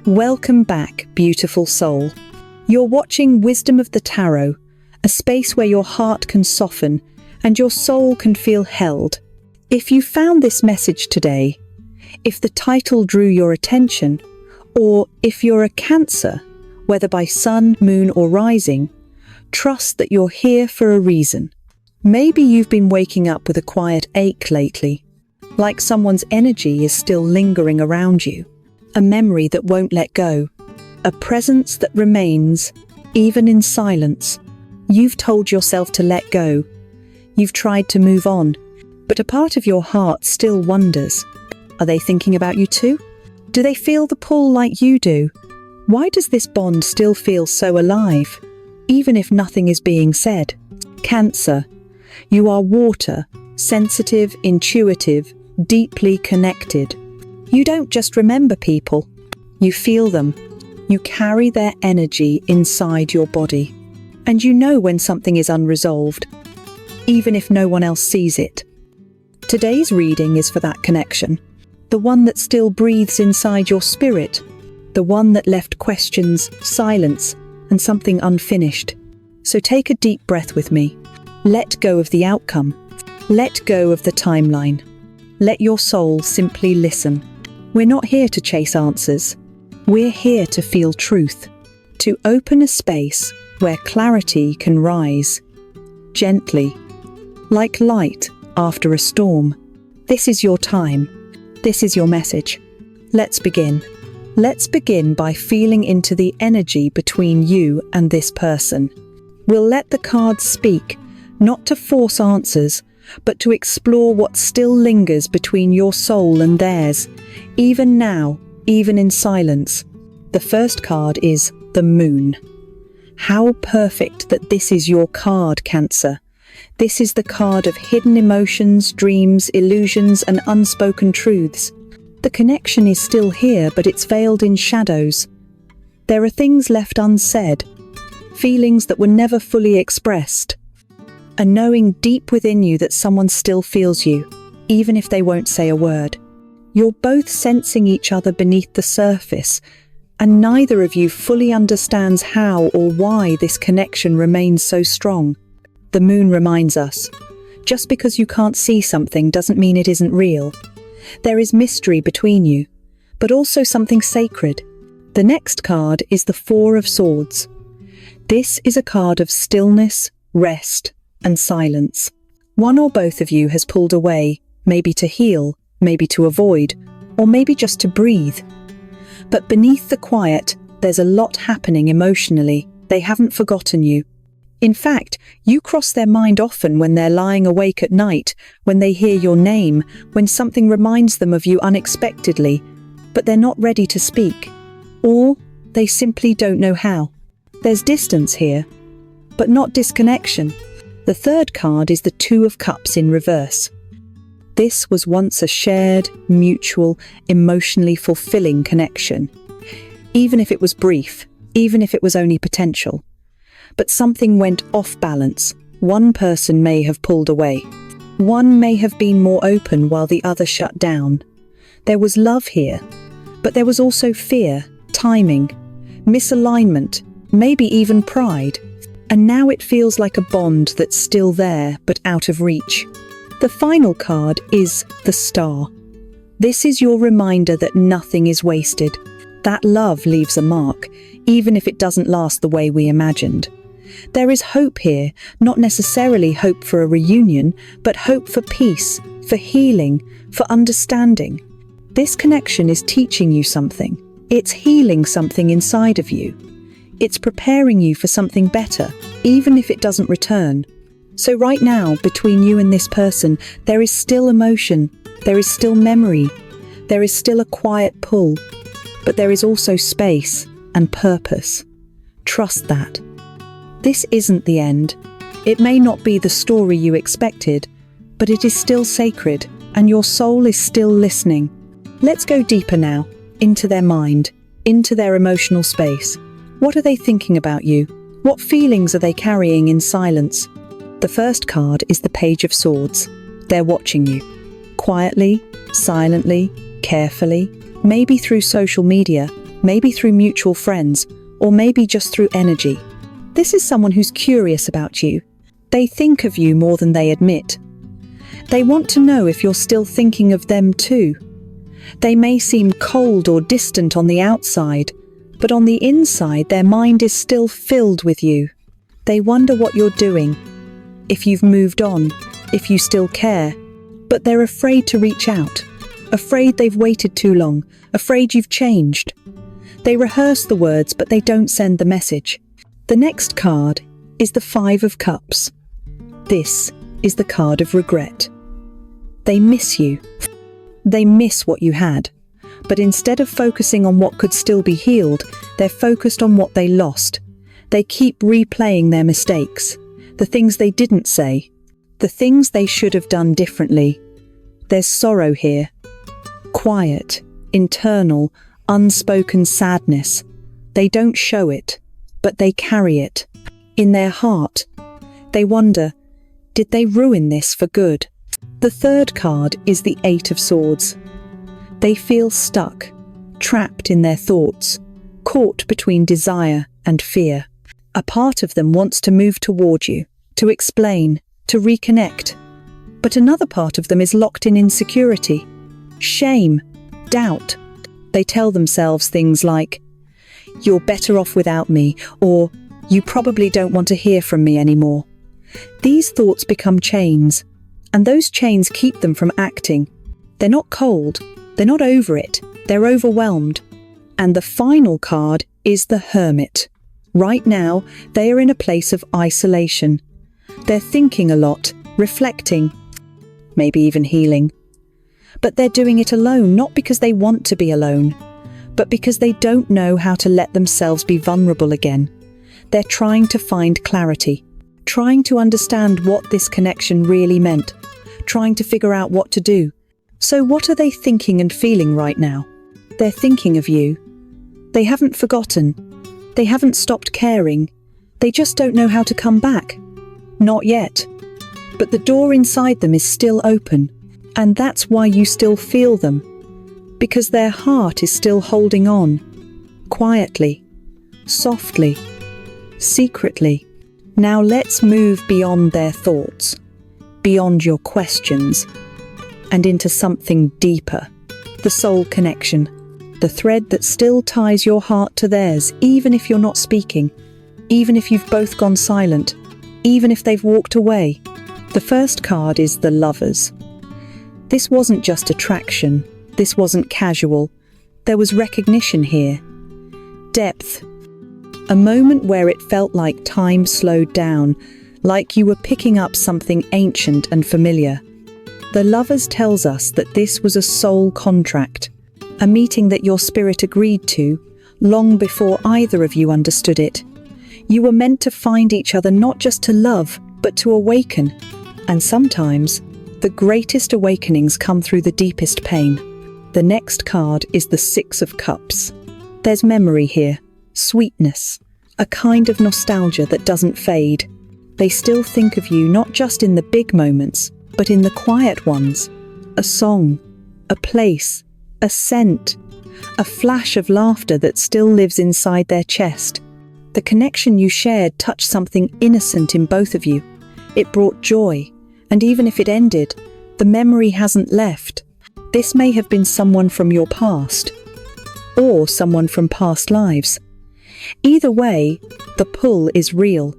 Welcome back, beautiful soul. You're watching Wisdom of the Tarot, a space where your heart can soften and your soul can feel held. If you found this message today, if the title drew your attention, or if you're a Cancer, whether by sun, moon or rising, trust that you're here for a reason. Maybe you've been waking up with a quiet ache lately, like someone's energy is still lingering around you, a memory that won't let go, a presence that remains, even in silence. You've told yourself to let go. You've tried to move on, but a part of your heart still wonders. Are they thinking about you too? Do they feel the pull like you do? Why does this bond still feel so alive, even if nothing is being said? Cancer, you are water, sensitive, intuitive, deeply connected. You don't just remember people, you feel them. You carry their energy inside your body. And you know when something is unresolved, even if no one else sees it. Today's reading is for that connection, the one that still breathes inside your spirit, the one that left questions, silence, and something unfinished. So take a deep breath with me. Let go of the outcome. Let go of the timeline. Let your soul simply listen. We're not here to chase answers. We're here to feel truth, to open a space where clarity can rise, gently, like light after a storm. This is your time. This is your message. Let's begin. Let's begin by feeling into the energy between you and this person. We'll let the cards speak, not to force answers, but to explore what still lingers between your soul and theirs, even now, even in silence. The first card is the Moon. How perfect that this is your card, Cancer. This is the card of hidden emotions, dreams, illusions, and unspoken truths. The connection is still here, but it's veiled in shadows. There are things left unsaid, feelings that were never fully expressed, and knowing deep within you that someone still feels you, even if they won't say a word. You're both sensing each other beneath the surface, and neither of you fully understands how or why this connection remains so strong. The Moon reminds us, just because you can't see something doesn't mean it isn't real. There is mystery between you, but also something sacred. The next card is the Four of Swords. This is a card of stillness, rest, and silence. One or both of you has pulled away, maybe to heal, maybe to avoid, or maybe just to breathe. But beneath the quiet, there's a lot happening emotionally. They haven't forgotten you. In fact, you cross their mind often when they're lying awake at night, when they hear your name, when something reminds them of you unexpectedly, but they're not ready to speak. Or they simply don't know how. There's distance here, but not disconnection. The third card is the Two of Cups in reverse. This was once a shared, mutual, emotionally fulfilling connection. Even if it was brief, even if it was only potential. But something went off balance. One person may have pulled away. One may have been more open while the other shut down. There was love here, but there was also fear, timing, misalignment, maybe even pride. And now it feels like a bond that's still there, but out of reach. The final card is the Star. This is your reminder that nothing is wasted. That love leaves a mark, even if it doesn't last the way we imagined. There is hope here, not necessarily hope for a reunion, but hope for peace, for healing, for understanding. This connection is teaching you something. It's healing something inside of you. It's preparing you for something better, even if it doesn't return. So right now, between you and this person, there is still emotion, there is still memory, there is still a quiet pull, but there is also space and purpose. Trust that. This isn't the end. It may not be the story you expected, but it is still sacred, and your soul is still listening. Let's go deeper now, into their mind, into their emotional space. What are they thinking about you? What feelings are they carrying in silence? The first card is the Page of Swords. They're watching you. Quietly, silently, carefully, maybe through social media, maybe through mutual friends, or maybe just through energy. This is someone who's curious about you. They think of you more than they admit. They want to know if you're still thinking of them too. They may seem cold or distant on the outside, but on the inside their mind is still filled with you. They wonder what you're doing, if you've moved on, if you still care, but they're afraid to reach out, afraid they've waited too long, afraid you've changed. They rehearse the words, but they don't send the message. The next card is the Five of Cups. This is the card of regret. They miss you. They miss what you had. But instead of focusing on what could still be healed, they're focused on what they lost. They keep replaying their mistakes, the things they didn't say, the things they should have done differently. There's sorrow here. Quiet, internal, unspoken sadness. They don't show it, but they carry it. In their heart, they wonder, did they ruin this for good? The third card is the Eight of Swords. They feel stuck, trapped in their thoughts, caught between desire and fear. A part of them wants to move toward you, to explain, to reconnect. But another part of them is locked in insecurity, shame, doubt. They tell themselves things like, "You're better off without me," or "You probably don't want to hear from me anymore." These thoughts become chains, and those chains keep them from acting. They're not cold, they're not over it, they're overwhelmed. And the final card is the Hermit. Right now, they are in a place of isolation. They're thinking a lot, reflecting, maybe even healing. But they're doing it alone, not because they want to be alone, but because they don't know how to let themselves be vulnerable again. They're trying to find clarity, trying to understand what this connection really meant, trying to figure out what to do. So what are they thinking and feeling right now? They're thinking of you. They haven't forgotten. They haven't stopped caring. They just don't know how to come back. Not yet. But the door inside them is still open. And that's why you still feel them. Because their heart is still holding on. Quietly. Softly. Secretly. Now let's move beyond their thoughts. Beyond your questions. And into something deeper. The soul connection. The thread that still ties your heart to theirs, even if you're not speaking, even if you've both gone silent, even if they've walked away. The first card is the Lovers. This wasn't just attraction. This wasn't casual. There was recognition here. Depth. A moment where it felt like time slowed down, like you were picking up something ancient and familiar. The Lovers tells us that this was a soul contract. A meeting that your spirit agreed to, long before either of you understood it. You were meant to find each other not just to love, but to awaken. And sometimes, the greatest awakenings come through the deepest pain. The next card is the Six of Cups. There's memory here, sweetness, a kind of nostalgia that doesn't fade. They still think of you not just in the big moments, but in the quiet ones. A song, a place, a scent, a flash of laughter that still lives inside their chest. The connection you shared touched something innocent in both of you. It brought joy, and even if it ended, the memory hasn't left. This may have been someone from your past, or someone from past lives. Either way, the pull is real.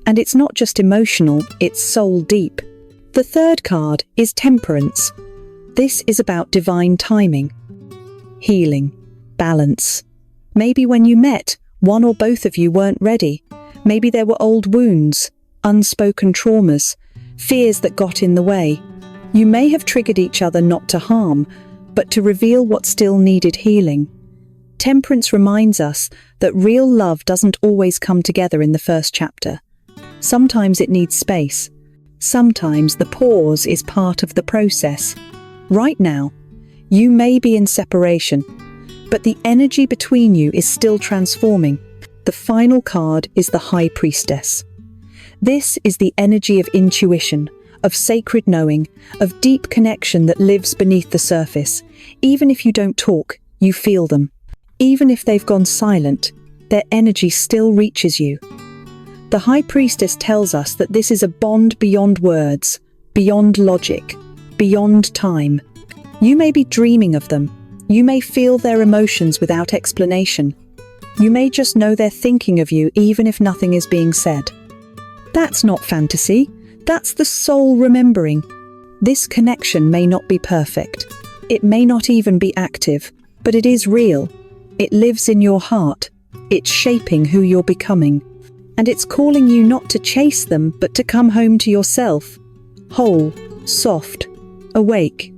And it's not just emotional, it's soul deep. The third card is Temperance. This is about divine timing, healing, balance. Maybe when you met, one or both of you weren't ready. Maybe there were old wounds, unspoken traumas, fears that got in the way. You may have triggered each other not to harm, but to reveal what still needed healing. Temperance reminds us that real love doesn't always come together in the first chapter. Sometimes it needs space. Sometimes the pause is part of the process. Right now, you may be in separation, but the energy between you is still transforming. The final card is the High Priestess. This is the energy of intuition, of sacred knowing, of deep connection that lives beneath the surface. Even if you don't talk, you feel them. Even if they've gone silent, their energy still reaches you. The High Priestess tells us that this is a bond beyond words, beyond logic, beyond time. You may be dreaming of them. You may feel their emotions without explanation. You may just know they're thinking of you even if nothing is being said. That's not fantasy. That's the soul remembering. This connection may not be perfect. It may not even be active, but it is real. It lives in your heart. It's shaping who you're becoming. And it's calling you not to chase them, but to come home to yourself. Whole, soft, awake.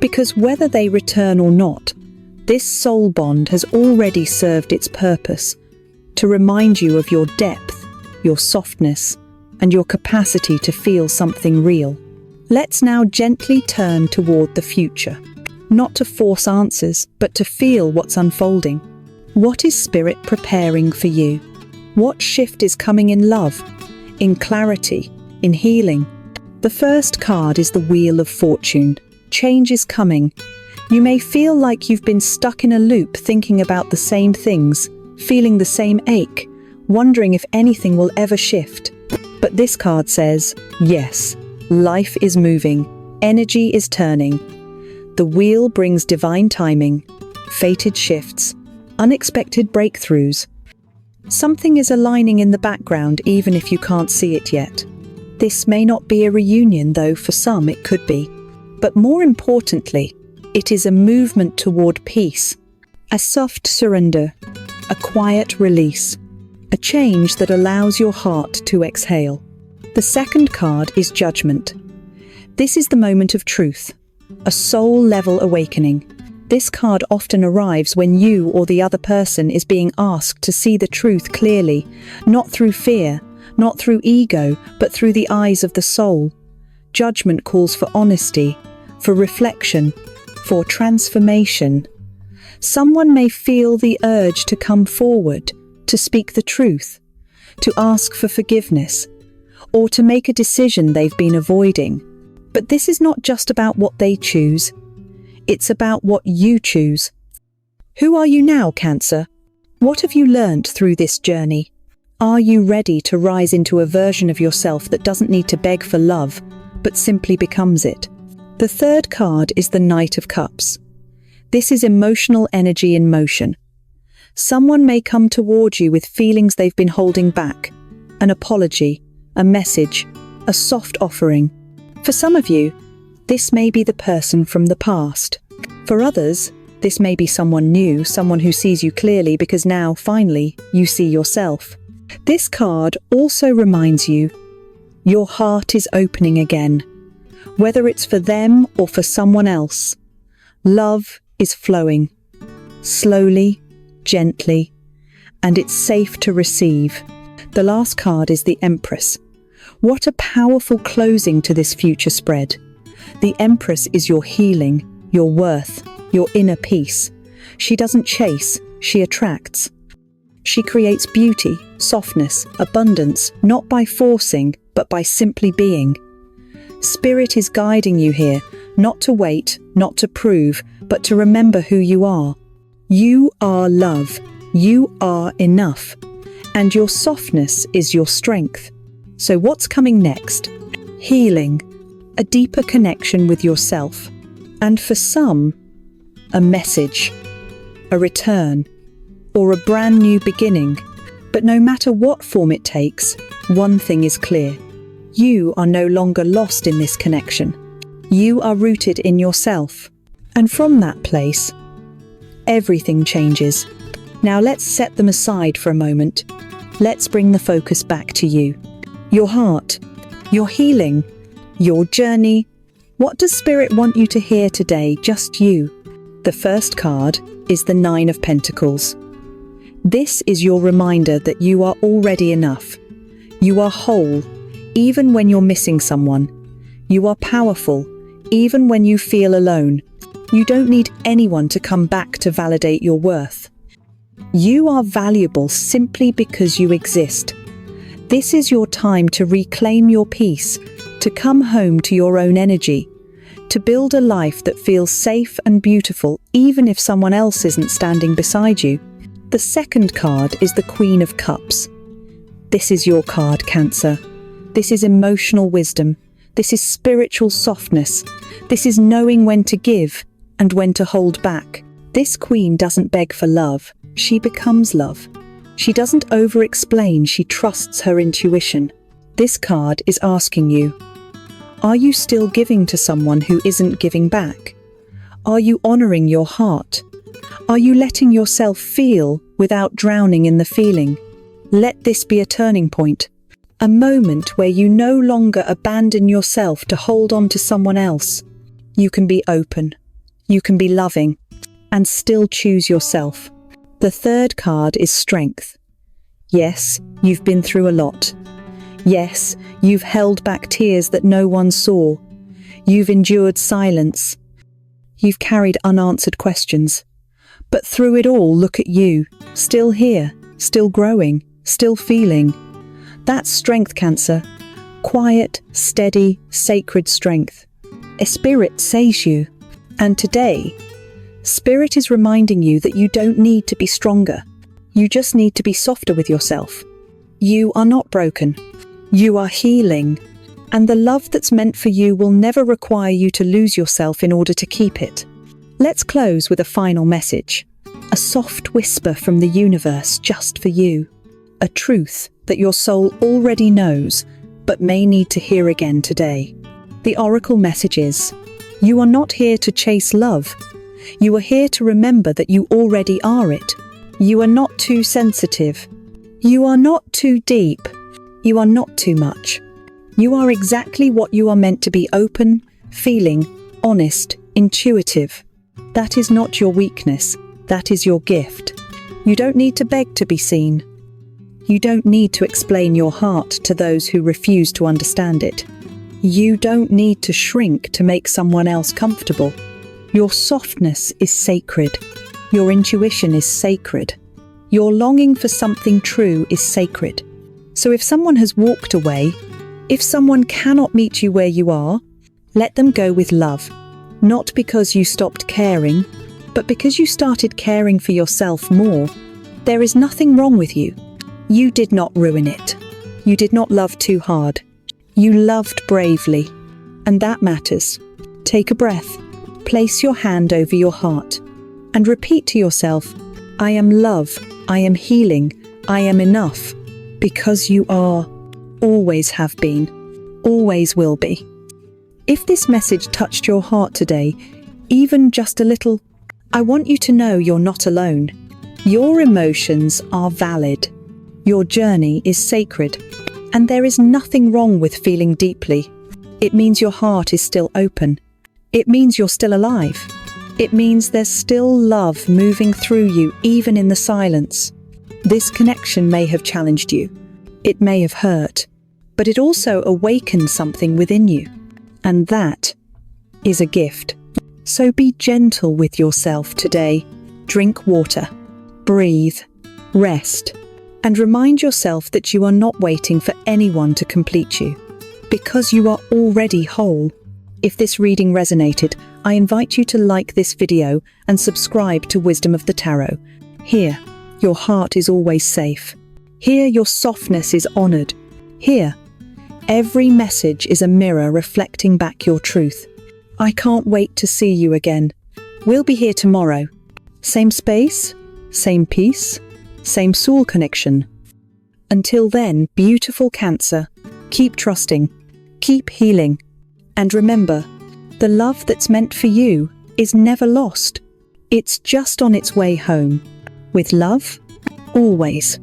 Because whether they return or not, this soul bond has already served its purpose to remind you of your depth, your softness, and your capacity to feel something real. Let's now gently turn toward the future. Not to force answers, but to feel what's unfolding. What is Spirit preparing for you? What shift is coming in love, in clarity, in healing? The first card is the Wheel of Fortune. Change is coming. You may feel like you've been stuck in a loop thinking about the same things, feeling the same ache, wondering if anything will ever shift. But this card says, yes, life is moving, energy is turning. The wheel brings divine timing, fated shifts, unexpected breakthroughs. Something is aligning in the background even if you can't see it yet. This may not be a reunion, though for some it could be. But more importantly, it is a movement toward peace, a soft surrender, a quiet release, a change that allows your heart to exhale. The second card is Judgment. This is the moment of truth, a soul-level awakening. This card often arrives when you or the other person is being asked to see the truth clearly, not through fear, not through ego, but through the eyes of the soul. Judgment calls for honesty, for reflection, for transformation. Someone may feel the urge to come forward, to speak the truth, to ask for forgiveness, or to make a decision they've been avoiding. But this is not just about what they choose. It's about what you choose. Who are you now, Cancer? What have you learned through this journey? Are you ready to rise into a version of yourself that doesn't need to beg for love, but simply becomes it? The third card is the Knight of Cups. This is emotional energy in motion. Someone may come toward you with feelings they've been holding back, an apology, a message, a soft offering. For some of you, this may be the person from the past. For others, this may be someone new, someone who sees you clearly because now, finally, you see yourself. This card also reminds you, your heart is opening again. Whether it's for them or for someone else, love is flowing, slowly, gently, and it's safe to receive. The last card is the Empress. What a powerful closing to this future spread. The Empress is your healing, your worth, your inner peace. She doesn't chase, she attracts. She creates beauty, softness, abundance, not by forcing, but by simply being. Spirit is guiding you here, not to wait, not to prove, but to remember who you are. You are love. You are enough. And your softness is your strength. So what's coming next? Healing, a deeper connection with yourself. And for some, a message, a return, or a brand new beginning. But no matter what form it takes, one thing is clear. You are no longer lost in this connection. You are rooted in yourself. And from that place, everything changes. Now let's set them aside for a moment. Let's bring the focus back to you. Your heart, your healing, your journey. What does Spirit want you to hear today, just you? The first card is the Nine of Pentacles. This is your reminder that you are already enough. You are whole, even when you're missing someone. You are powerful, even when you feel alone. You don't need anyone to come back to validate your worth. You are valuable simply because you exist. This is your time to reclaim your peace, to come home to your own energy, to build a life that feels safe and beautiful even if someone else isn't standing beside you. The second card is the Queen of Cups. This is your card, Cancer. This is emotional wisdom. This is spiritual softness. This is knowing when to give and when to hold back. This queen doesn't beg for love. She becomes love. She doesn't over-explain. She trusts her intuition. This card is asking you, are you still giving to someone who isn't giving back? Are you honoring your heart? Are you letting yourself feel without drowning in the feeling? Let this be a turning point. A moment where you no longer abandon yourself to hold on to someone else. You can be open, you can be loving, and still choose yourself. The third card is Strength. Yes, you've been through a lot. Yes, you've held back tears that no one saw. You've endured silence. You've carried unanswered questions. But through it all, look at you, still here, still growing, still feeling. That's strength, Cancer. Quiet, steady, sacred strength. A spirit says you. And today, Spirit is reminding you that you don't need to be stronger. You just need to be softer with yourself. You are not broken. You are healing. And the love that's meant for you will never require you to lose yourself in order to keep it. Let's close with a final message. A soft whisper from the universe just for you. A truth that your soul already knows, but may need to hear again today. The oracle message is, you are not here to chase love. You are here to remember that you already are it. You are not too sensitive. You are not too deep. You are not too much. You are exactly what you are meant to be: open, feeling, honest, intuitive. That is not your weakness. That is your gift. You don't need to beg to be seen. You don't need to explain your heart to those who refuse to understand it. You don't need to shrink to make someone else comfortable. Your softness is sacred. Your intuition is sacred. Your longing for something true is sacred. So if someone has walked away, if someone cannot meet you where you are, let them go with love. Not because you stopped caring, but because you started caring for yourself more. There is nothing wrong with you. You did not ruin it. You did not love too hard. You loved bravely. And that matters. Take a breath. Place your hand over your heart. And repeat to yourself, I am love. I am healing. I am enough. Because you are. Always have been. Always will be. If this message touched your heart today, even just a little, I want you to know you're not alone. Your emotions are valid. Your journey is sacred. And there is nothing wrong with feeling deeply. It means your heart is still open. It means you're still alive. It means there's still love moving through you, even in the silence. This connection may have challenged you. It may have hurt. But it also awakened something within you. And that is a gift. So be gentle with yourself today. Drink water. Breathe. Rest. And remind yourself that you are not waiting for anyone to complete you, because you are already whole. If this reading resonated, I invite you to like this video and subscribe to Wisdom of the Tarot. Here, your heart is always safe. Here, your softness is honored. Here, every message is a mirror reflecting back your truth. I can't wait to see you again. We'll be here tomorrow. Same space, same peace, same soul connection. Until then, beautiful Cancer, keep trusting, keep healing, and remember, the love that's meant for you is never lost. It's just on its way home. With love, always.